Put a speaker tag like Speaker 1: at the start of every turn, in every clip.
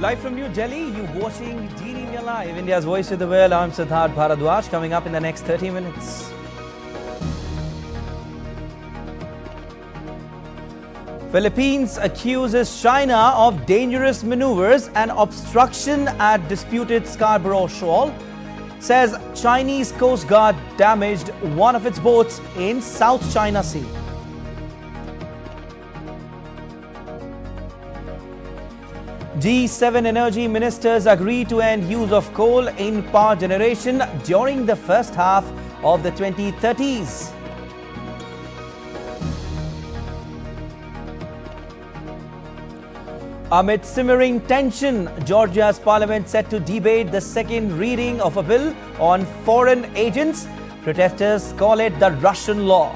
Speaker 1: Live from New Delhi, you watching DDI Live, India's voice to the world. I'm Prasar Bharati. Coming up in the next 30 minutes. Philippines accuses China of dangerous maneuvers and obstruction at disputed Scarborough Shoal. Says Chinese Coast Guard damaged one of its boats in South China Sea. G7 energy ministers agree to end use of coal in power generation during the first half of the 2030s. Amid simmering tension, Georgia's parliament set to debate the second reading of a bill on foreign agents. Protesters call it the Russian law.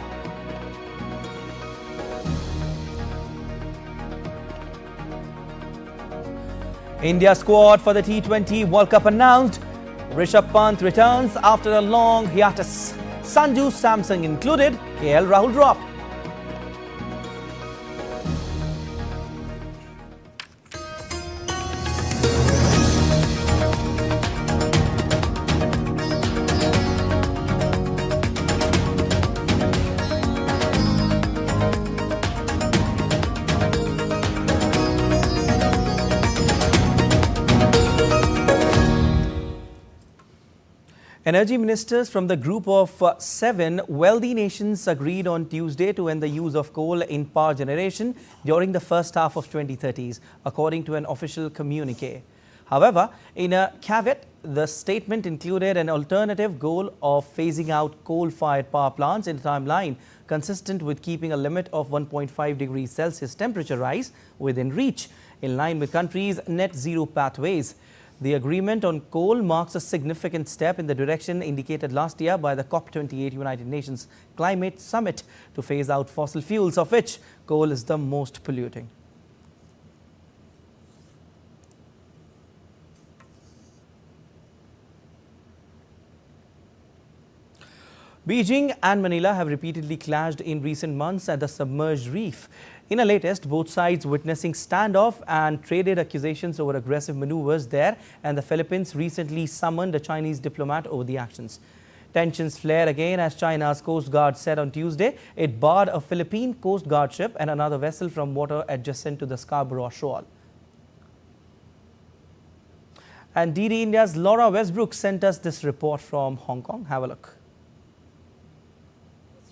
Speaker 1: India squad for the T20 World Cup announced. Rishabh Pant returns after a long hiatus. Sanju Samson included. KL Rahul dropped. Energy ministers from the group of 7 wealthy nations agreed on Tuesday to end the use of coal in power generation during the first half of 2030s, according to an official communique. However, in a caveat, the statement included an alternative goal of phasing out coal-fired power plants in a timeline consistent with keeping a limit of 1.5 degrees Celsius temperature rise within reach, in line with countries' net zero pathways. The agreement on coal marks a significant step in the direction indicated last year by the COP28 United Nations Climate Summit to phase out fossil fuels, of which coal is the most polluting. Beijing and Manila have repeatedly clashed in recent months at the submerged reef. In a latest, both sides witnessing standoff and traded accusations over aggressive maneuvers there, and the Philippines recently summoned a Chinese diplomat over the actions. Tensions flare again as China's Coast Guard said on Tuesday it barred a Philippine Coast Guard ship and another vessel from water adjacent to the Scarborough Shoal. And DD India's Laura Westbrook sent us this report from Hong Kong. Have a look.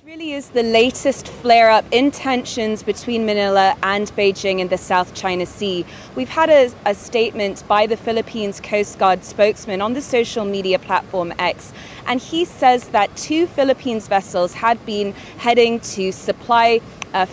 Speaker 2: Really is the latest flare-up in tensions between Manila and Beijing in the South China Sea. We've had a statement by the Philippines Coast Guard spokesman on the social media platform X, and he says that 2 Philippines vessels had been heading to supply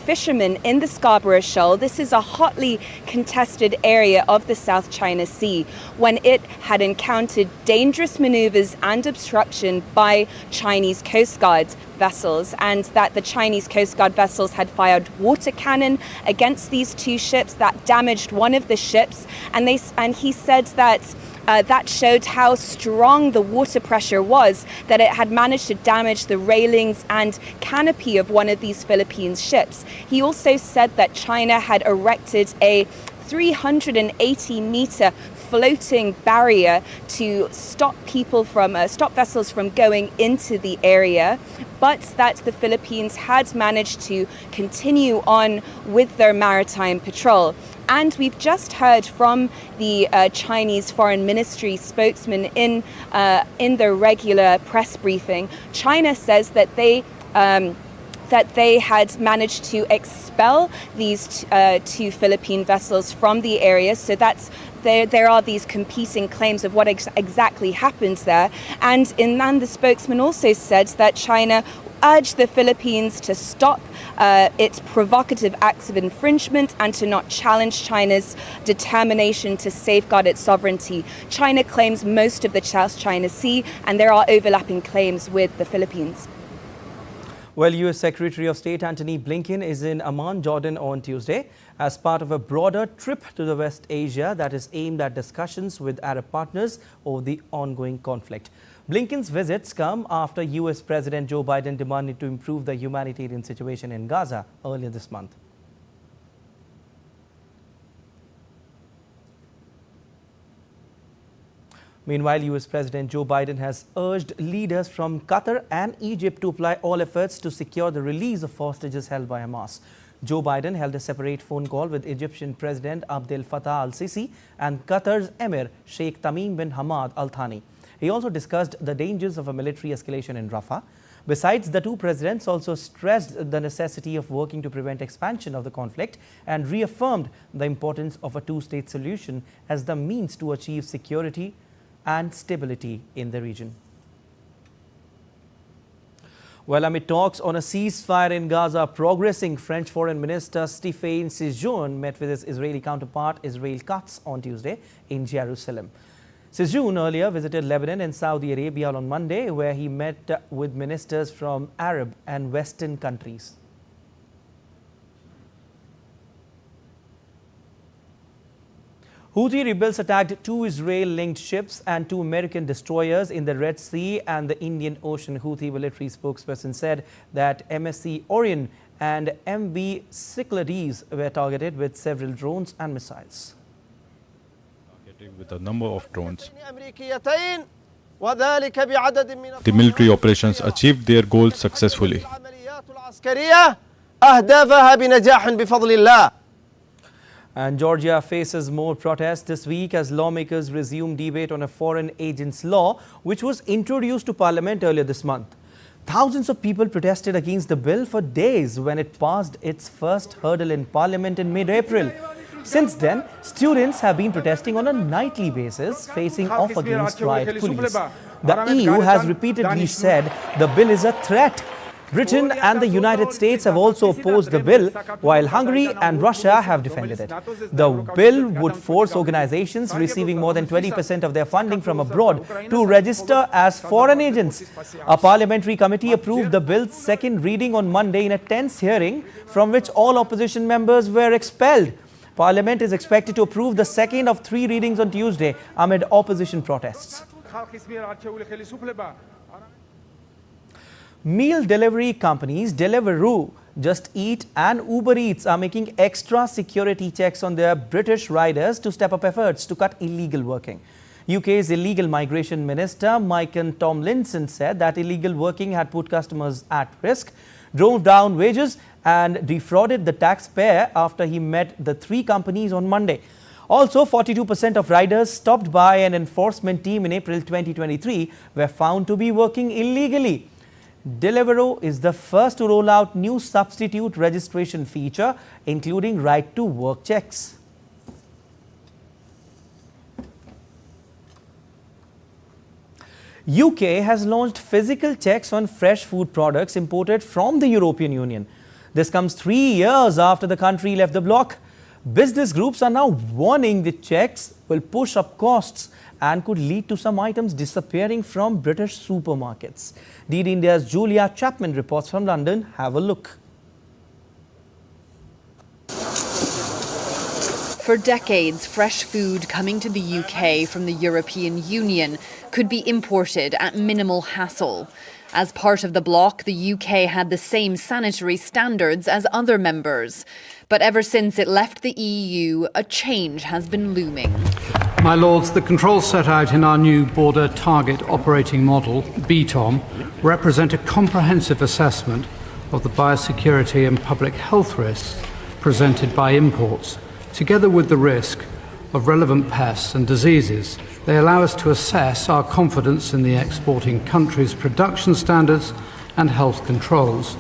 Speaker 2: fishermen in the Scarborough Shoal. This is a hotly contested area of the South China Sea when it had encountered dangerous maneuvers and obstruction by Chinese Coast Guard vessels, and that the Chinese Coast Guard vessels had fired water cannon against these 2 ships that damaged one of the ships, and he said that that showed how strong the water pressure was, that it had managed to damage the railings and canopy of one of these Philippines ships. He also said that China had erected a 380-meter floating barrier to stop vessels from going into the area, but that the Philippines had managed to continue on with their maritime patrol. And we've just heard from the Chinese Foreign Ministry spokesman in their regular press briefing. China says that they had managed to expel these 2 Philippine vessels from the area. So there are these competing claims of what exactly happens there. And the spokesman also said that China urged the Philippines to stop its provocative acts of infringement and to not challenge China's determination to safeguard its sovereignty. China claims most of the South China Sea, and there are overlapping claims with the Philippines.
Speaker 1: Well, U.S. Secretary of State Antony Blinken is in Amman, Jordan on Tuesday as part of a broader trip to the West Asia that is aimed at discussions with Arab partners over the ongoing conflict. Blinken's visits come after U.S. President Joe Biden demanded to improve the humanitarian situation in Gaza earlier this month. Meanwhile, US President Joe Biden has urged leaders from Qatar and Egypt to apply all efforts to secure the release of hostages held by Hamas. Joe Biden held a separate phone call with Egyptian President Abdel Fattah al-Sisi and Qatar's Emir Sheikh Tamim bin Hamad Al Thani. He also discussed the dangers of a military escalation in Rafah. Besides, the two presidents also stressed the necessity of working to prevent expansion of the conflict and reaffirmed the importance of a two-state solution as the means to achieve security and stability in the region. Well, amid talks on a ceasefire in Gaza progressing, French Foreign Minister Stéphane Séjourné met with his Israeli counterpart Israel Katz on Tuesday in Jerusalem. Séjourné earlier visited Lebanon and Saudi Arabia on Monday, where he met with ministers from Arab and Western countries. Houthi rebels attacked two Israel-linked ships and two American destroyers in the Red Sea and the Indian Ocean. Houthi military spokesperson said that MSC Orion and MV Cyclades were targeted with several drones and missiles.
Speaker 3: With a number of drones. The military operations achieved their goals successfully.
Speaker 1: And Georgia faces more protests this week as lawmakers resume debate on a foreign agents law, which was introduced to Parliament earlier this month. Thousands of people protested against the bill for days when it passed its first hurdle in Parliament in mid-April. Since then, students have been protesting on a nightly basis, facing off against riot police. The EU has repeatedly said the bill is a threat. Britain and the United States have also opposed the bill, while Hungary and Russia have defended it. The bill would force organizations receiving more than 20% of their funding from abroad to register as foreign agents. A parliamentary committee approved the bill's second reading on Monday in a tense hearing from which all opposition members were expelled. Parliament is expected to approve the second of three readings on Tuesday amid opposition protests. Meal delivery companies Deliveroo, Just Eat and Uber Eats are making extra security checks on their British riders to step up efforts to cut illegal working. UK's illegal migration minister Michael Tomlinson said that illegal working had put customers at risk, drove down wages and defrauded the taxpayer after he met the three companies on Monday. Also, 42% of riders stopped by an enforcement team in April 2023 were found to be working illegally. Deliveroo is the first to roll out new substitute registration feature, including right-to-work checks. UK has launched physical checks on fresh food products imported from the European Union. This comes 3 years after the country left the bloc. Business groups are now warning the checks will push up costs and could lead to some items disappearing from British supermarkets. DD India's Julia Chapman reports from London. Have a look.
Speaker 4: For decades, fresh food coming to the UK from the European Union could be imported at minimal hassle. As part of the bloc, the UK had the same sanitary standards as other members. But ever since it left the EU, a change has been looming.
Speaker 5: My Lords, the controls set out in our new Border Target Operating Model, BTOM, represent a comprehensive assessment of the biosecurity and public health risks presented by imports, together with the risk of relevant pests and diseases. They allow us to assess our confidence in the exporting country's production standards and health controls.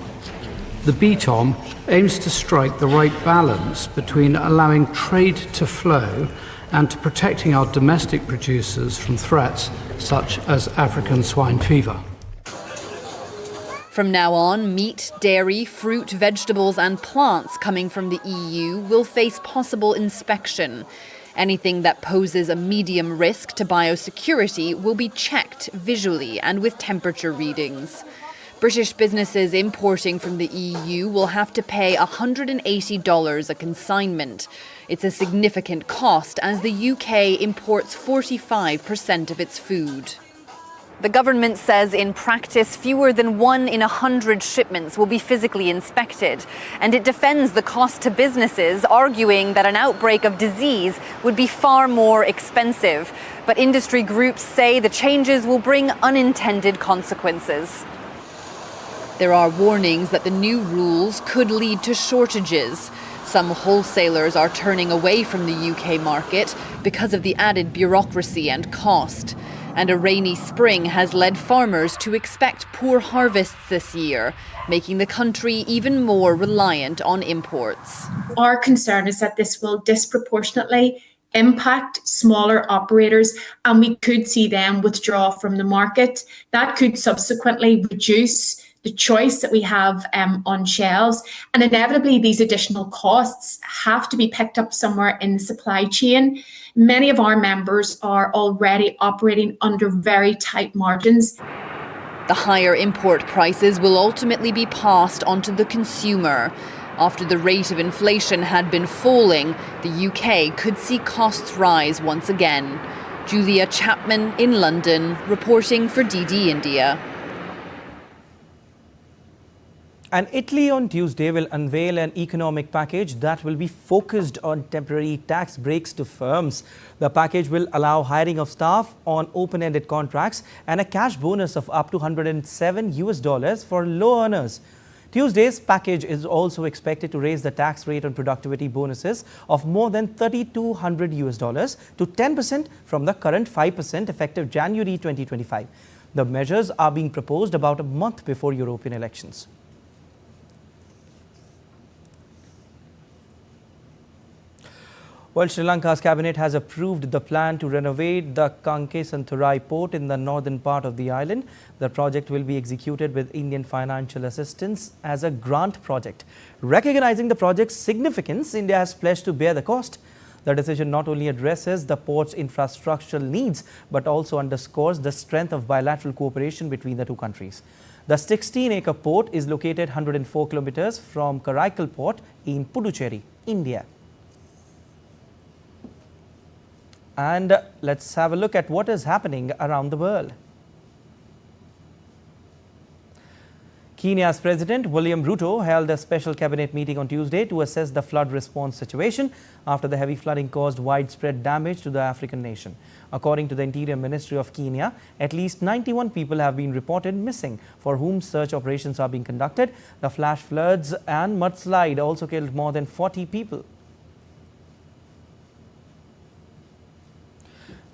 Speaker 5: The BTOM aims to strike the right balance between allowing trade to flow and to protecting our domestic producers from threats such as African swine fever.
Speaker 4: From now on, meat, dairy, fruit, vegetables and plants coming from the EU will face possible inspection. Anything that poses a medium risk to biosecurity will be checked visually and with temperature readings. British businesses importing from the EU will have to pay $180 a consignment. It's a significant cost as the UK imports 45% of its food. The government says in practice, fewer than 1 in 100 shipments will be physically inspected. And it defends the cost to businesses, arguing that an outbreak of disease would be far more expensive. But industry groups say the changes will bring unintended consequences. There are warnings that the new rules could lead to shortages. Some wholesalers are turning away from the UK market because of the added bureaucracy and cost. And a rainy spring has led farmers to expect poor harvests this year, making the country even more reliant on imports.
Speaker 6: Our concern is that this will disproportionately impact smaller operators, and we could see them withdraw from the market. That could subsequently reduce the choice that we have on shelves. And inevitably, these additional costs have to be picked up somewhere in the supply chain. Many of our members are already operating under very tight margins.
Speaker 4: The higher import prices will ultimately be passed on to the consumer. After the rate of inflation had been falling, the UK could see costs rise once again. Julia Chapman in London, reporting for DD India.
Speaker 1: And Italy on Tuesday will unveil an economic package that will be focused on temporary tax breaks to firms. The package will allow hiring of staff on open-ended contracts and a cash bonus of up to $107 for low earners. Tuesday's package is also expected to raise the tax rate on productivity bonuses of more than $3,200 to 10% from the current 5% effective January 2025. The measures are being proposed about a month before European elections. Well, Sri Lanka's cabinet has approved the plan to renovate the Kankesanturai port in the northern part of the island. The project will be executed with Indian financial assistance as a grant project. Recognizing the project's significance, India has pledged to bear the cost. The decision not only addresses the port's infrastructural needs, but also underscores the strength of bilateral cooperation between the two countries. The 16-acre port is located 104 kilometers from Karaikal Port in Puducherry, India. And let's have a look at what is happening around the world. Kenya's President William Ruto held a special cabinet meeting on Tuesday to assess the flood response situation after the heavy flooding caused widespread damage to the African nation. According to the Interior Ministry of Kenya, at least 91 people have been reported missing, for whom search operations are being conducted. The flash floods and mudslide also killed more than 40 people.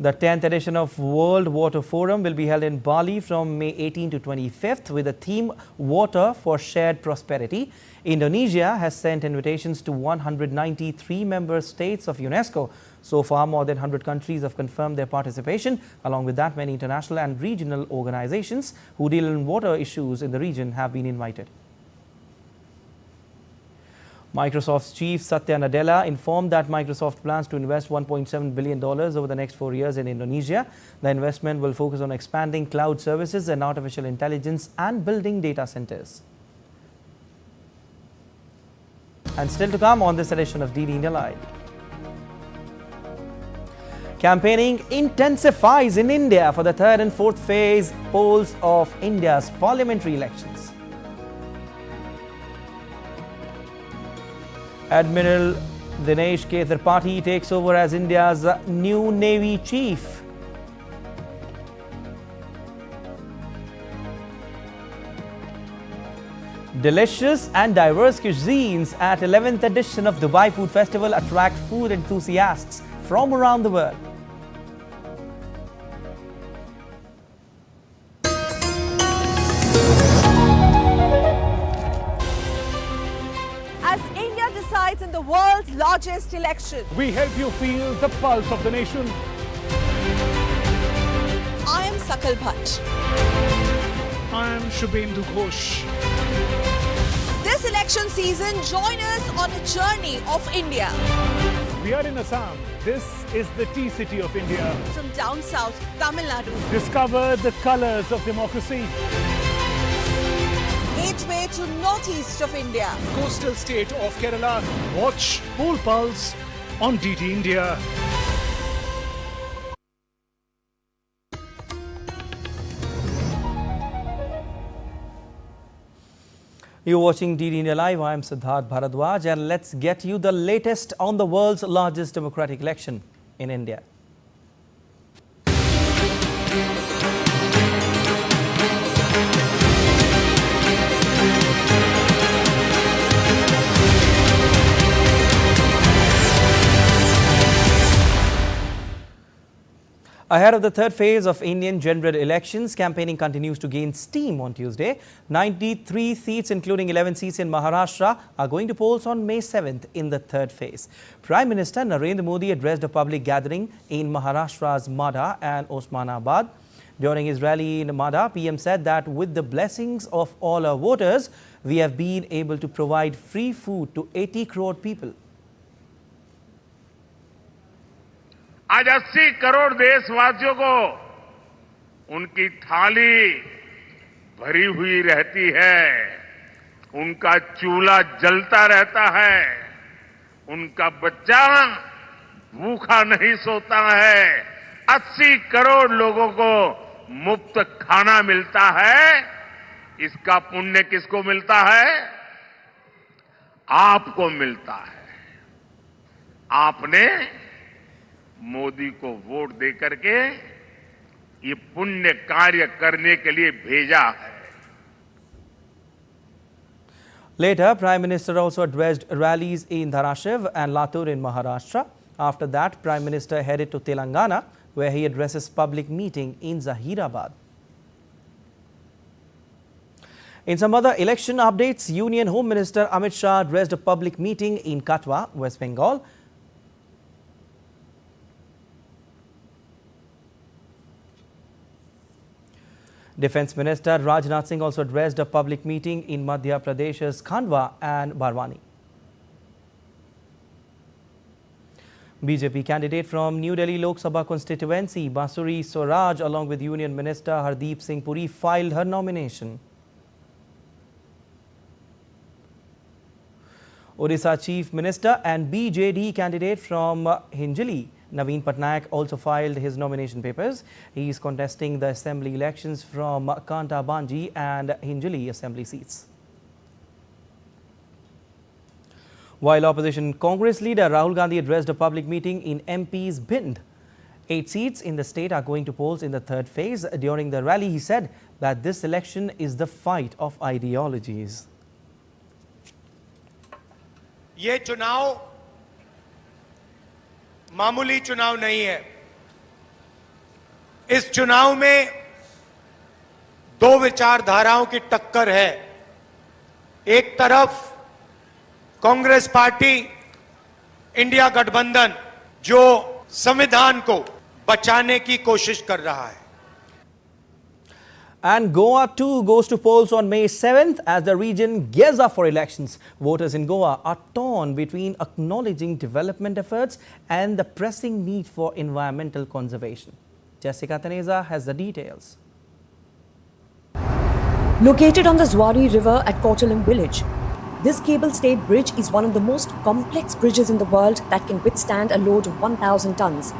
Speaker 1: The 10th edition of World Water Forum will be held in Bali from May 18 to 25th with the theme Water for Shared Prosperity. Indonesia has sent invitations to 193 member states of UNESCO. So far, more than 100 countries have confirmed their participation. Along with that, many international and regional organizations who deal in water issues in the region have been invited. Microsoft's chief Satya Nadella informed that Microsoft plans to invest $1.7 billion over the next 4 years in Indonesia. The investment will focus on expanding cloud services and artificial intelligence and building data centers. And still to come on this edition of DD India Live. Campaigning intensifies in India for the third and fourth phase polls of India's parliamentary elections. Admiral Dinesh K. Tripathi takes over as India's new Navy chief. Delicious and diverse cuisines at 11th edition of Dubai Food Festival attract food enthusiasts from around the world.
Speaker 7: In the world's largest election,
Speaker 8: we help you feel the pulse of the nation.
Speaker 7: I am Sakal Bhatt.
Speaker 8: I am Shubhendu Ghosh.
Speaker 7: This election season, join us on a journey of India.
Speaker 8: We are in Assam. This is the tea city of India.
Speaker 7: From down south, Tamil Nadu.
Speaker 8: Discover the colors of democracy.
Speaker 7: Gateway to northeast of India.
Speaker 8: Coastal state of Kerala. Watch Poll Pulse on DD India.
Speaker 1: You're watching DD India Live. I'm Siddharth Bharadwaj, and let's get you the latest on the world's largest democratic election in India. Ahead of the third phase of Indian general elections, campaigning continues to gain steam on Tuesday. 93 seats, including 11 seats in Maharashtra, are going to polls on May 7th in the third phase. Prime Minister Narendra Modi addressed a public gathering in Maharashtra's Madha and Osmanabad. During his rally in Madha, PM said that with the blessings of all our voters, we have been able to provide free food to 80 crore people.
Speaker 9: आज 80 करोड़ देशवासियों को उनकी थाली भरी हुई रहती है, उनका चूल्हा जलता रहता है, उनका बच्चा भूखा नहीं सोता है। 80 करोड़ लोगों को मुफ्त खाना मिलता है। इसका पुण्य किसको मिलता है? आपको मिलता है। आपने मोदी को वोट देकर के ये पुण्य कार्य करने के लिए भेजा है।
Speaker 1: Later, Prime Minister also addressed rallies in Dharashiv and Latur in Maharashtra. After that, Prime Minister headed to Telangana, where he addresses public meeting in Zahirabad. In some other election updates, Union Home Minister Amit Shah addressed a public meeting in Katwa, West Bengal. Defence Minister Rajnath Singh also addressed a public meeting in Madhya Pradesh's Khandwa and Barwani. BJP candidate from New Delhi Lok Sabha constituency, Basuri Swaraj, along with Union Minister Hardeep Singh Puri, filed her nomination. Odisha Chief Minister and BJD candidate from Hinjali, Naveen Patnaik, also filed his nomination papers. He is contesting the assembly elections from Kanta Banji and Hinjali assembly seats. While opposition Congress leader Rahul Gandhi addressed a public meeting in MP's Bhind. 8 seats in the state are going to polls in the third phase. During the rally, he said that this election is the fight of ideologies.
Speaker 10: ये चुनाव मामूली चुनाव नहीं है। इस चुनाव में दो विचारधाराओं की टक्कर है। एक तरफ कांग्रेस पार्टी, इंडिया गठबंधन, जो संविधान को बचाने की कोशिश कर रहा है।
Speaker 1: And Goa too goes to polls on May 7th as the region gears up for elections. Voters in Goa are torn between acknowledging development efforts and the pressing need for environmental conservation. Jessica Taneza has the details.
Speaker 11: Located on the Zwari River at Kottalam village, this cable-stayed bridge is one of the most complex bridges in the world that can withstand a load of 1,000 tons.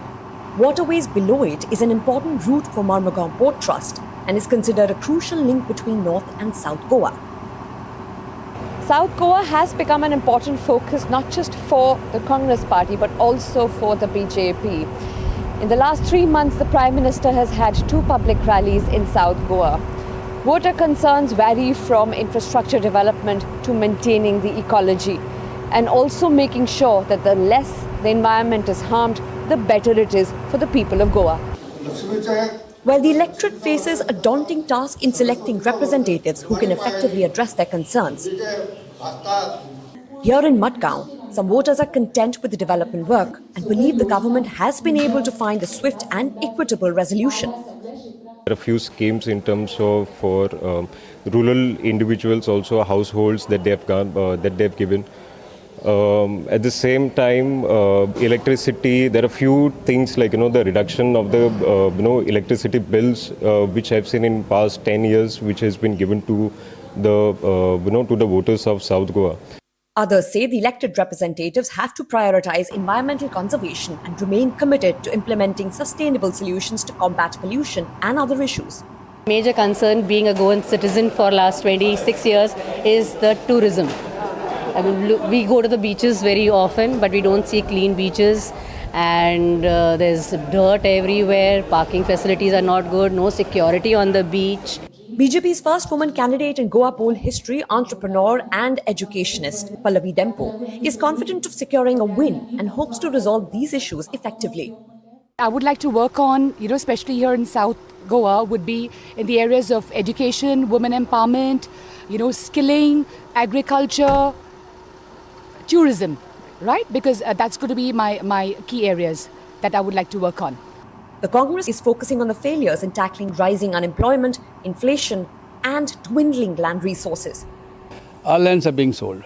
Speaker 11: Waterways below it is an important route for Marmagaon Port Trust and is considered a crucial link between North and South Goa.
Speaker 2: South Goa has become an important focus not just for the Congress party but also for the BJP. In the last 3 months, the Prime Minister has had 2 public rallies in South Goa. Voter concerns vary from infrastructure development to maintaining the ecology and also making sure that the less the environment is harmed, the better it is for the people of Goa.
Speaker 11: While the electorate faces a daunting task in selecting representatives who can effectively address their concerns, here in Madgaon, some voters are content with the development work and believe the government has been able to find a swift and equitable resolution.
Speaker 12: There are a few schemes in terms of for rural individuals, also households that they have given. At the same time, electricity, there are a few things like, the reduction of the, electricity bills, which I've seen in past 10 years, which has been given to the, to the voters of South Goa.
Speaker 11: Others say the elected representatives have to prioritize environmental conservation and remain committed to implementing sustainable solutions to combat pollution and other issues.
Speaker 13: Major concern being a Goan citizen for last 26 years is the tourism. I mean, we go to the beaches very often, but we don't see clean beaches, and there's dirt everywhere, parking facilities are not good, no security on the beach.
Speaker 11: BJP's first woman candidate in Goa poll history, entrepreneur and educationist Pallavi Dempo, is confident of securing a win and hopes to resolve these issues effectively.
Speaker 14: I would like to work on, especially here in South Goa, would be in the areas of education, women empowerment, skilling, agriculture, tourism, right? Because that's going to be my key areas that I would like to work on.
Speaker 11: The Congress is focusing on the failures in tackling rising unemployment, inflation, and dwindling land resources.
Speaker 15: Our lands are being sold.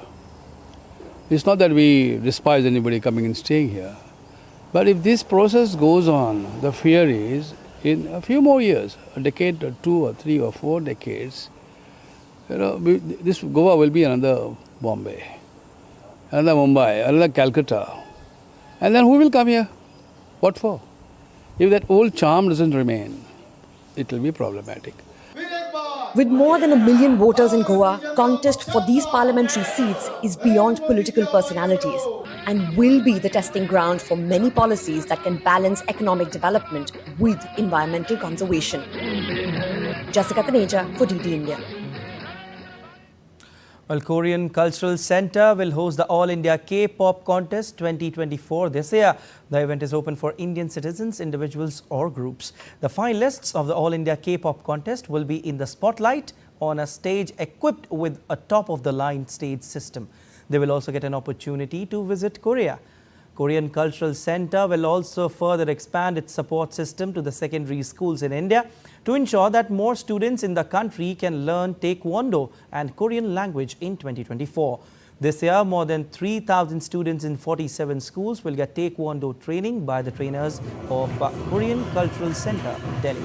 Speaker 15: It's not that we despise anybody coming and staying here. But if this process goes on, the fear is in a few more years, a decade or 2 or 3 or 4 decades, this Goa will be another Bombay, another Mumbai, another Calcutta. And then who will come here? What for? If that old charm doesn't remain, it will be problematic.
Speaker 11: With more than 1 million voters in Goa, contest for these parliamentary seats is beyond political personalities and will be the testing ground for many policies that can balance economic development with environmental conservation. Jessica Taneja for DD India.
Speaker 1: Well, Korean Cultural Center will host the All India K-pop Contest 2024 this year. The event is open for Indian citizens, individuals or groups. The finalists of the All India K-pop Contest will be in the spotlight on a stage equipped with a top-of-the-line stage system. They will also get an opportunity to visit Korea. Korean Cultural Center will also further expand its support system to the secondary schools in India to ensure that more students in the country can learn Taekwondo and Korean language in 2024. This year, more than 3,000 students in 47 schools will get Taekwondo training by the trainers of Korean Cultural Center, Delhi.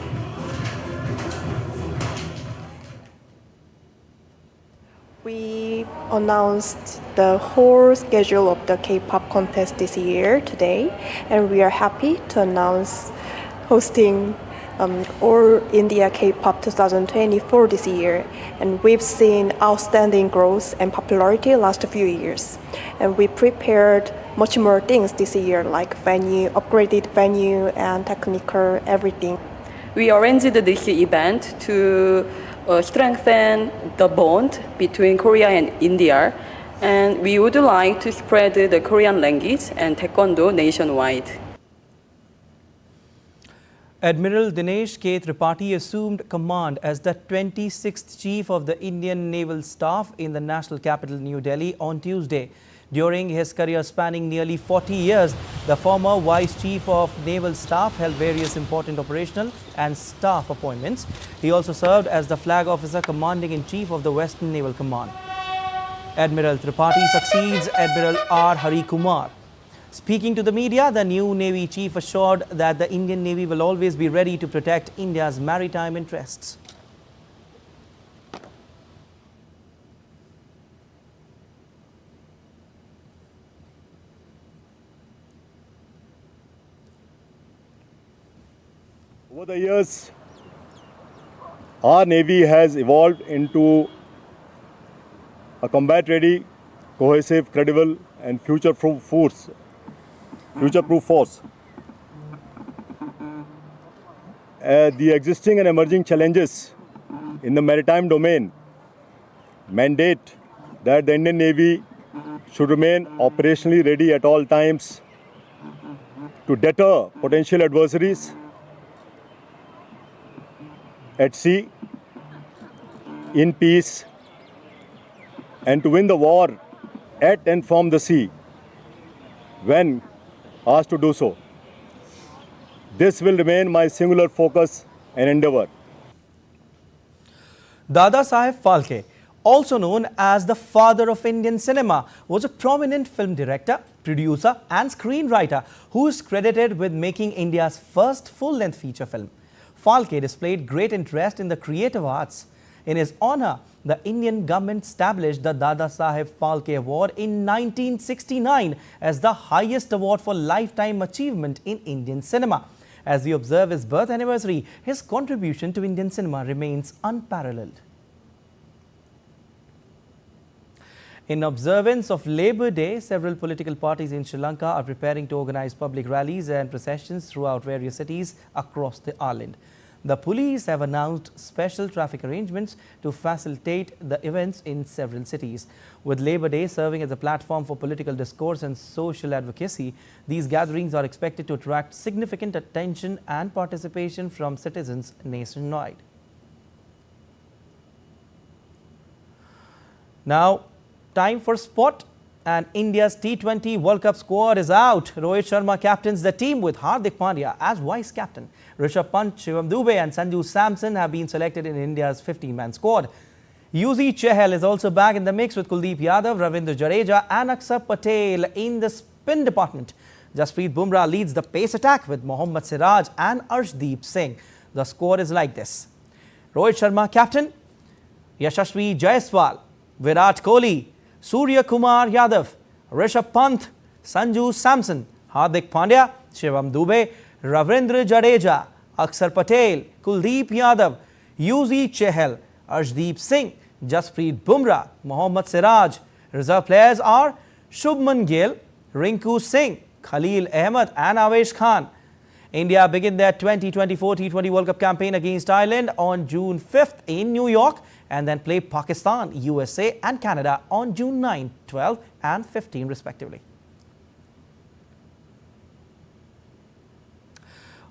Speaker 16: We announced the whole schedule of the K-pop contest this year today, and we are happy to announce hosting All India K-pop 2024 this year. And we've seen outstanding growth and popularity last few years. And we prepared much more things this year, like venue, upgraded venue, and technical everything.
Speaker 17: We arranged this event to strengthen the bond between Korea and India, and we would like to spread the Korean language and Taekwondo nationwide.
Speaker 1: Admiral Dinesh K. Tripathi assumed command as the 26th Chief of the Indian Naval Staff in the national capital New Delhi on Tuesday. During his career spanning nearly 40 years, the former Vice Chief of Naval Staff held various important operational and staff appointments. He also served as the Flag Officer Commanding-in-Chief of the Western Naval Command. Admiral Tripathi succeeds Admiral R. Hari Kumar. Speaking to the media, the new Navy Chief assured that the Indian Navy will always be ready to protect India's maritime interests.
Speaker 18: Over the years, our Navy has evolved into a combat-ready, cohesive, credible, and future-proof force. The existing and emerging challenges in the maritime domain mandate that the Indian Navy should remain operationally ready at all times to deter potential adversaries at sea, in peace, and to win the war at and from the sea when asked to do so. This will remain my singular focus and endeavor.
Speaker 1: Dada Saheb Phalke, also known as the father of Indian cinema, was a prominent film director, producer and screenwriter who is credited with making India's first full-length feature film. Phalke displayed great interest in the creative arts. In his honor, the Indian government established the Dada Saheb Phalke Award in 1969 as the highest award for lifetime achievement in Indian cinema. As we observe his birth anniversary, his contribution to Indian cinema remains unparalleled. In observance of Labour Day, several political parties in Sri Lanka are preparing to organize public rallies and processions throughout various cities across the island. The police have announced special traffic arrangements to facilitate the events in several cities. With Labour Day serving as a platform for political discourse and social advocacy, these gatherings are expected to attract significant attention and participation from citizens nationwide. Now, time for sport, and India's T20 World Cup squad is out. Rohit Sharma captains the team with Hardik Pandya as vice captain. Rishabh Pant, Shivam Dube and Sanju Samson have been selected in India's 15-man squad. Yuzi Chahal is also back in the mix with Kuldeep Yadav, Ravindra Jadeja and Akshar Patel in the spin department. Jasprit Bumrah leads the pace attack with Mohammad Siraj and Arshdeep Singh. The squad is like this: Rohit Sharma captain, Yashasvi Jaiswal, Virat Kohli, Surya Kumar Yadav, Rishabh Pant, Sanju Samson, Hardik Pandya, Shivam Dube, Ravindra Jadeja, Akshar Patel, Kuldeep Yadav, Yuzi Chahal, Arshdeep Singh, Jasprit Bumrah, Mohammad Siraj. Reserve players are Shubman Gill, Rinku Singh, Khalil Ahmed and Avesh Khan. India begin their 2024 T20 World Cup campaign against Ireland on June 5th in New York and then play Pakistan, USA and Canada on June 9, 12 and 15 respectively.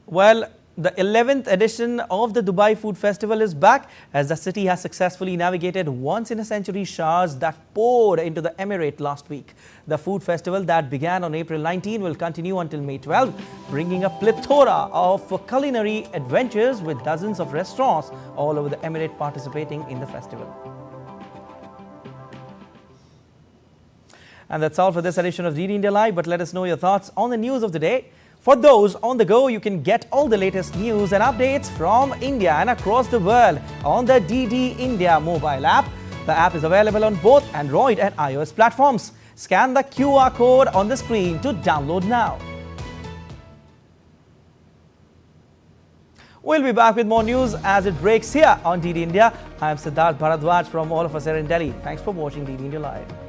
Speaker 1: Well, the 11th edition of the Dubai Food Festival is back as the city has successfully navigated once-in-a-century showers that poured into the emirate last week. The food festival that began on April 19 will continue until May 12, bringing a plethora of culinary adventures with dozens of restaurants all over the emirate participating in the festival. And that's all for this edition of DD India Live, but let us know your thoughts on the news of the day. For those on the go, you can get all the latest news and updates from India and across the world on the DD India mobile app. The app is available on both Android and iOS platforms. Scan the QR code on the screen to download now. We'll be back with more news as it breaks here on DD India. I am Siddharth Bharadwaj from all of us here in Delhi. Thanks for watching DD India Live.